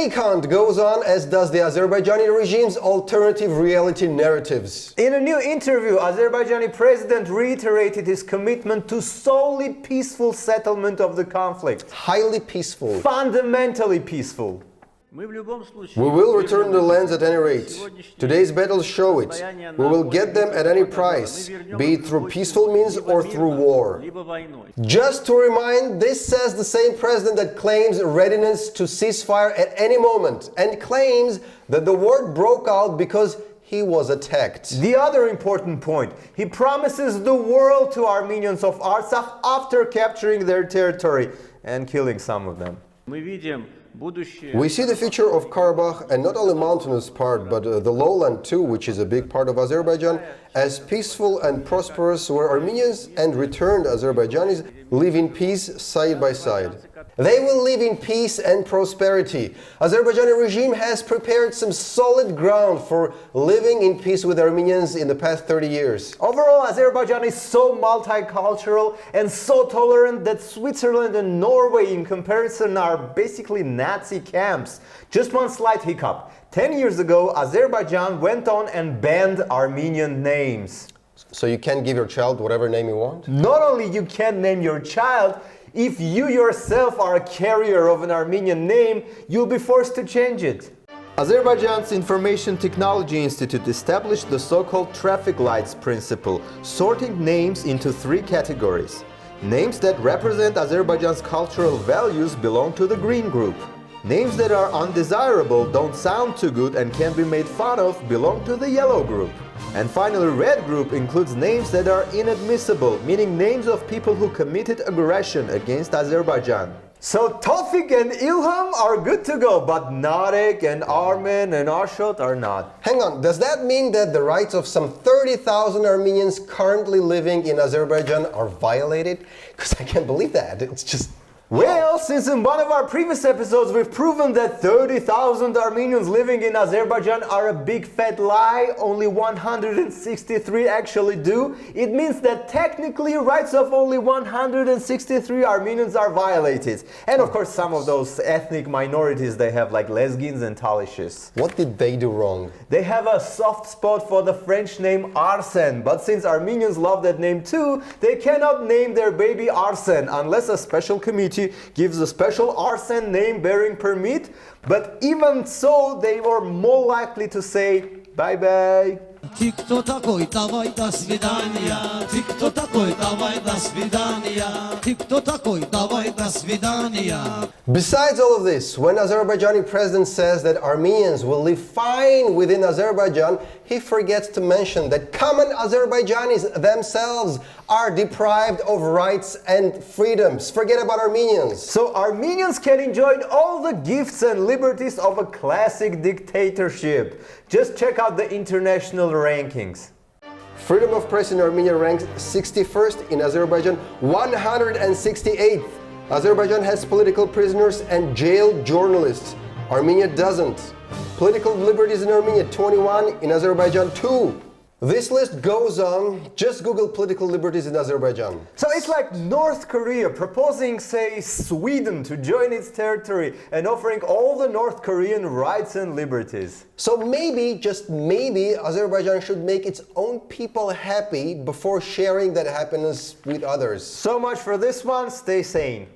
fake hunt goes on, as does the Azerbaijani regime's alternative reality narratives. In a new interview, Azerbaijani president reiterated his commitment to solely peaceful settlement of the conflict. Highly peaceful. Fundamentally peaceful. We will return the lands at any rate. Today's battles show it. We will get them at any price, be it through peaceful means or through war. Just to remind, this says the same president that claims readiness to ceasefire at any moment and claims that the war broke out because he was attacked. The other important point, he promises the world to Armenians of Artsakh after capturing their territory and killing some of them. We see the future of Karabakh, and not only mountainous part, but the lowland too, which is a big part of Azerbaijan, as peaceful and prosperous, where Armenians and returned Azerbaijanis live in peace side by side. They will live in peace and prosperity. Azerbaijani regime has prepared some solid ground for living in peace with Armenians in the past 30 years. Overall, Azerbaijan is so multicultural and so tolerant that Switzerland and Norway in comparison are basically Nazi camps. Just one slight hiccup. 10 years ago, Azerbaijan went on and banned Armenian names. So you can give your child whatever name you want? Not only you can't name your child, if you yourself are a carrier of an Armenian name, you'll be forced to change it. Azerbaijan's Information Technology Institute established the so-called traffic lights principle, sorting names into three categories. Names that represent Azerbaijan's cultural values belong to the green group. Names that are undesirable, don't sound too good and can be made fun of belong to the yellow group. And finally, red group includes names that are inadmissible, meaning names of people who committed aggression against Azerbaijan. So Tawfik and Ilham are good to go, but Narek and Armen and Ashot are not. Hang on, does that mean that the rights of some 30,000 Armenians currently living in Azerbaijan are violated? Because I can't believe that. It's just... Well, since in one of our previous episodes we've proven that 30,000 Armenians living in Azerbaijan are a big fat lie, only 163 actually do, it means that technically rights of only 163 Armenians are violated. And of course some of those ethnic minorities they have, like Lezgins and Talishes. What did they do wrong? They have a soft spot for the French name Arsène, but since Armenians love that name too, they cannot name their baby Arsène unless a special committee gives a special Arsène name-bearing permit, but even so, they were more likely to say bye-bye. TikTok такой, давай до свидания. TikTok такой, давай до свидания. TikTok такой, давай до свидания. Besides all of this, when Azerbaijani president says that Armenians will live fine within Azerbaijan, he forgets to mention that common Azerbaijanis themselves are deprived of rights and freedoms. Forget about Armenians. So Armenians can enjoy all the gifts and liberties of a classic dictatorship. Just check out the international rankings. Freedom of press in Armenia ranks 61st, in Azerbaijan 168th. Azerbaijan has political prisoners and jailed journalists. Armenia doesn't. Political liberties in Armenia 21, in Azerbaijan 2. This list goes on. Just Google political liberties in Azerbaijan. So it's like North Korea proposing, say, Sweden to join its territory and offering all the North Korean rights and liberties. So maybe, just maybe, Azerbaijan should make its own people happy before sharing that happiness with others. So much for this one. Stay sane.